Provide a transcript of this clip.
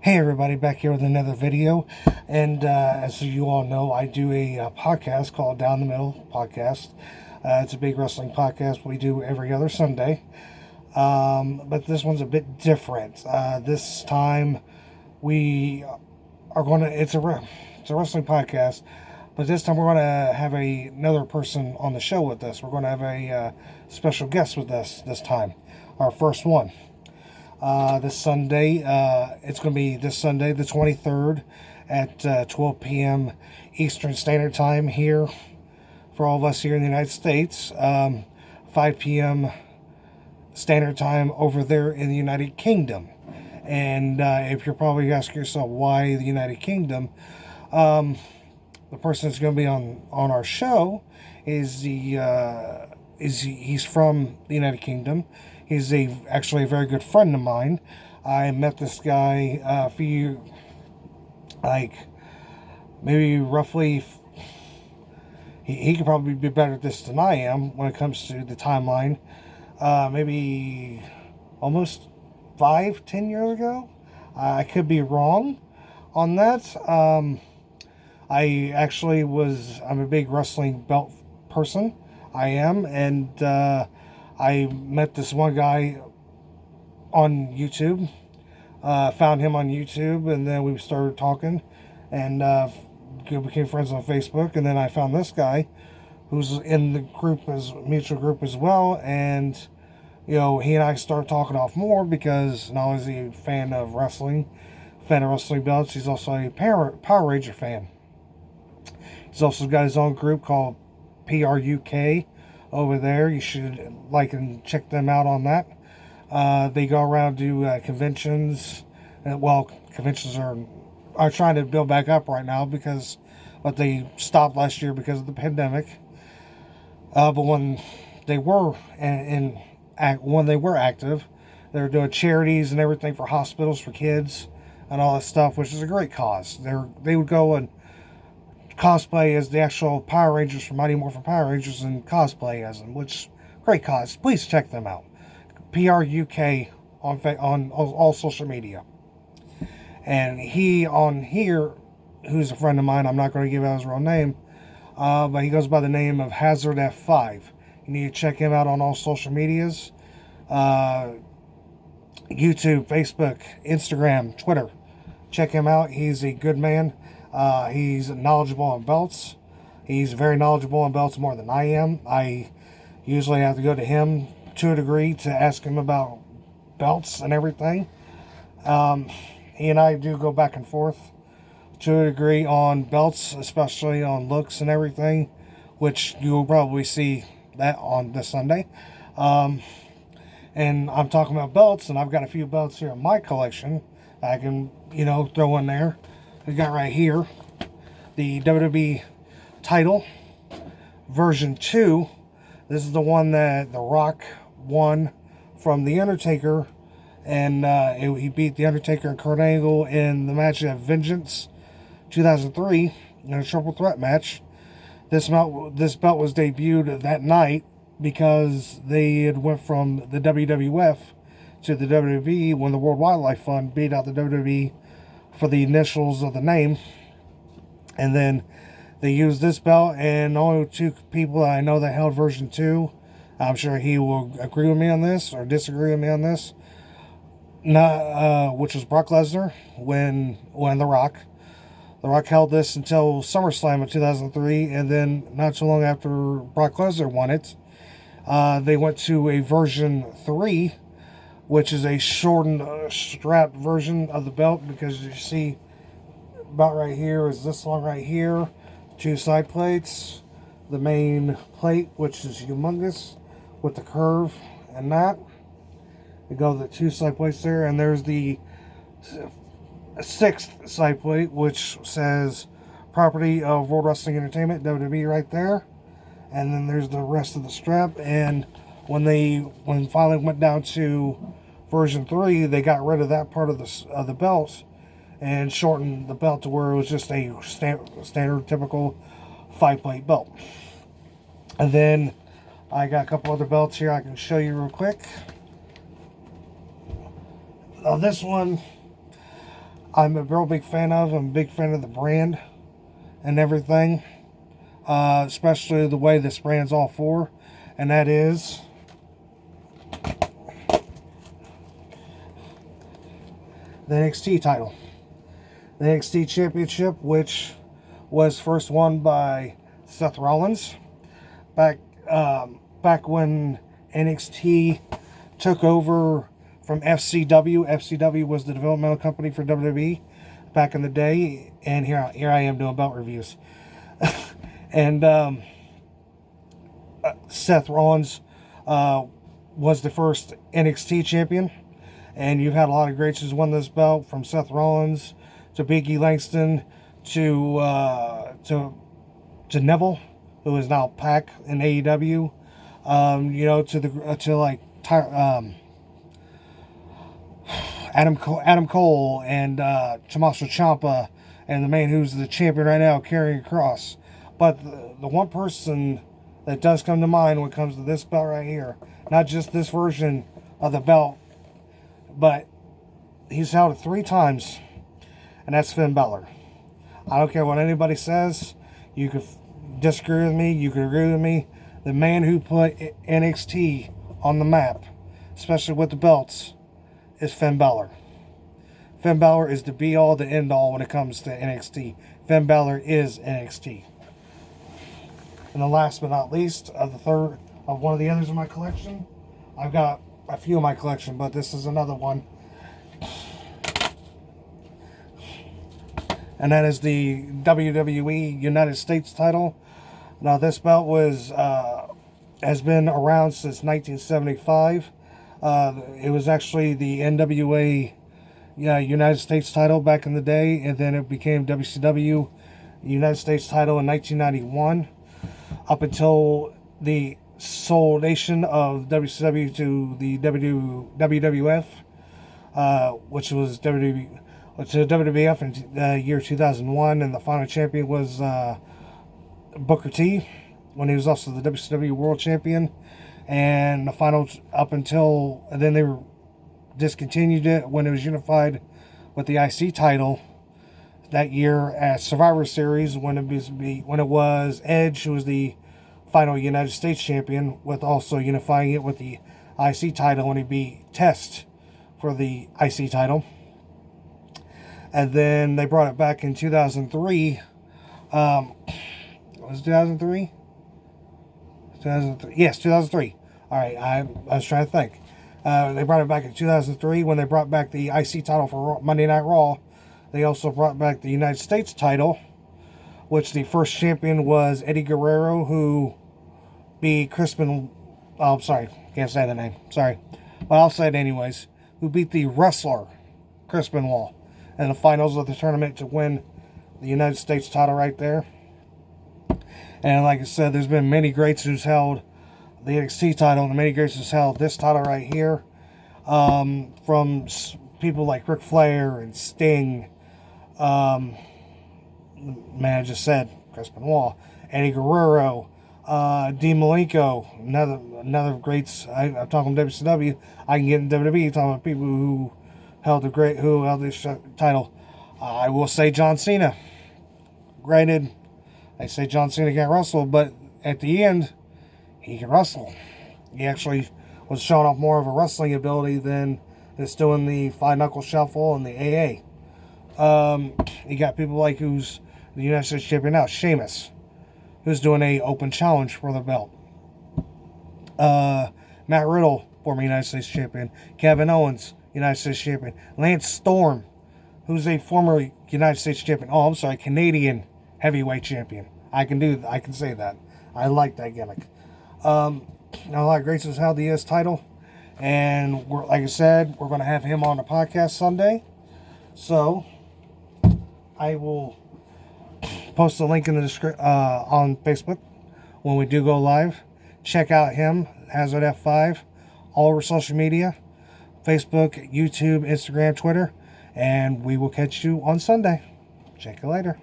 Hey everybody, back here with another video, and as you all know, I do a podcast called Down the Middle Podcast. It's a big wrestling podcast we do every other Sunday, but this one's a bit different. This time we are going to, it's a wrestling podcast, but this time we're going to have another person on the show with us. We're going to have a special guest with us this time, our first one. This Sunday, it's going to be this Sunday, the 23rd, at 12 p.m. Eastern Standard Time here for all of us here in the United States. 5 p.m. Standard Time over there in the United Kingdom. And if you're probably asking yourself why the United Kingdom, the person that's going to be on our show is he's from the United Kingdom. He's actually a very good friend of mine. I met this guy a few, maybe roughly, he could probably be better at this than I am when it comes to the timeline. Maybe almost 5-10 years ago. I could be wrong on that. I'm a big wrestling belt person. I am, and I met this one guy on YouTube, found him on YouTube, and then we started talking, and became friends on Facebook, and then I found this guy who's in the group, as mutual group as well, and, you know, he and I started talking off more because not only is he a fan of wrestling belts, he's also a Power Ranger fan. He's also got his own group called PRUK over there. You should like and check them out on that. They go around to conventions. Conventions are trying to build back up right now but they stopped last year because of the pandemic. But when they were active, they were doing charities and everything for hospitals for kids and all that stuff, which is a great cause. They would go and cosplay as the actual Power Rangers from Mighty Morphin Power Rangers and cosplay as them, which great cause. Please check them out. PRUK on all social media. And he on here, who's a friend of mine, I'm not going to give out his real name, but he goes by the name of hazardf5. You need to check him out on all social medias. YouTube, Facebook, Instagram, Twitter. Check him out. He's a good man. He's knowledgeable on belts. He's very knowledgeable on belts more than I am. I usually have to go to him to a degree to ask him about belts and everything. He and I do go back and forth to a degree on belts, especially on looks and everything, which you'll probably see that on this Sunday. And I'm talking about belts, and I've got a few belts here in my collection I can, throw in there. We got right here the WWE title version 2. This is the one that The Rock won from The Undertaker, and he beat The Undertaker and Kurt Angle in the match at Vengeance 2003 in a triple threat match. This belt was debuted that night because they had went from the WWF to the WWE when the World Wildlife Fund beat out the WWE for the initials of the name, and then they used this belt, and only two people that I know that held version 2. I'm sure he will agree with me on this or disagree with me on this. Which was Brock Lesnar when The Rock held this until SummerSlam in 2003, and then not too long after Brock Lesnar won it, they went to a version 3, which is a shortened strap version of the belt, because you see about right here is this long right here, 2 side plates, the main plate, which is humongous with the curve and that. You go the 2 side plates there, and there's the 6th side plate, which says property of World Wrestling Entertainment, WWE, right there. And then there's the rest of the strap. And when finally went down to version 3, they got rid of that part of the belt and shortened the belt to where it was just a standard typical 5-plate belt. And then I got a couple other belts here I can show you real quick. Now this one, I'm a real big fan of. I'm a big fan of the brand and everything, especially the way this brand's all for, and that is the NXT title. The NXT Championship, which was first won by Seth Rollins back when NXT took over from FCW. FCW was the developmental company for WWE back in the day, and here I am doing belt reviews. And Seth Rollins was the first NXT champion, and you've had a lot of greats who's won this belt, from Seth Rollins to Big E Langston to Neville, who is now Pac in AEW. Adam Cole and Tommaso Ciampa, and the man who's the champion right now, Karrion Kross. But the one person that does come to mind when it comes to this belt right here, not just this version of the belt, but he's held it 3 times, and that's Finn Balor. I don't care what anybody says. You could disagree with me, you could agree with me. The man who put NXT on the map, especially with the belts, is Finn Balor. Finn Balor is the be-all, the end-all when it comes to NXT. Finn Balor is NXT. And the last but not least, one of the others in my collection, I've got a few in my collection, but this is another one. And that is the WWE United States title. Now, this belt has been around since 1975. It was actually the NWA United States title back in the day, and then it became WCW United States title in 1991, up until the soldation of WCW to the WWF, which was WWF in the year 2001, and the final champion was Booker T, when he was also the WCW World Champion. And the final, and then they discontinued it when it was unified with the IC title that year at Survivor Series, when it was Edge who was the final United States champion, with also unifying it with the IC title when he beat Test for the IC title. And then they brought it back in 2003. Was it 2003? 2003. Yes, 2003. All right, I was trying to think. They brought it back in 2003 when they brought back the IC title for Monday Night Raw. They also brought back the United States title, which the first champion was Eddie Guerrero, who beat Crispin. Oh, I'm sorry, can't say the name. Sorry, but I'll say it anyways. Who beat the wrestler Crispin Wall in the finals of the tournament to win the United States title right there. And like I said, there's been many greats who's held the NXT title, and many greats who's held this title right here. From people like Ric Flair and Sting. Man, I just said Crispin Wall, Eddie Guerrero, Dean Malenko, another greats. I'm talking WCW. I can get in WWE talking about people who held this title. I will say John Cena. Granted, they say John Cena can't wrestle, but at the end, he can wrestle. He actually was showing off more of a wrestling ability than just doing the 5-knuckle shuffle and the AA. You got people like who's the United States champion now, Sheamus, who's doing a open challenge for the belt. Matt Riddle, former United States champion. Kevin Owens, United States champion. Lance Storm, who's a former United States champion. Oh, I'm sorry, Canadian heavyweight champion. I can say that. I like that gimmick. Now, a lot of greats has held the US title, and like I said, we're going to have him on the podcast Sunday. So I will post a link in the description on Facebook when we do go live. Check out him, hazardf5, all over social media, Facebook, YouTube, Instagram, Twitter, and we will catch you on Sunday. Check you later.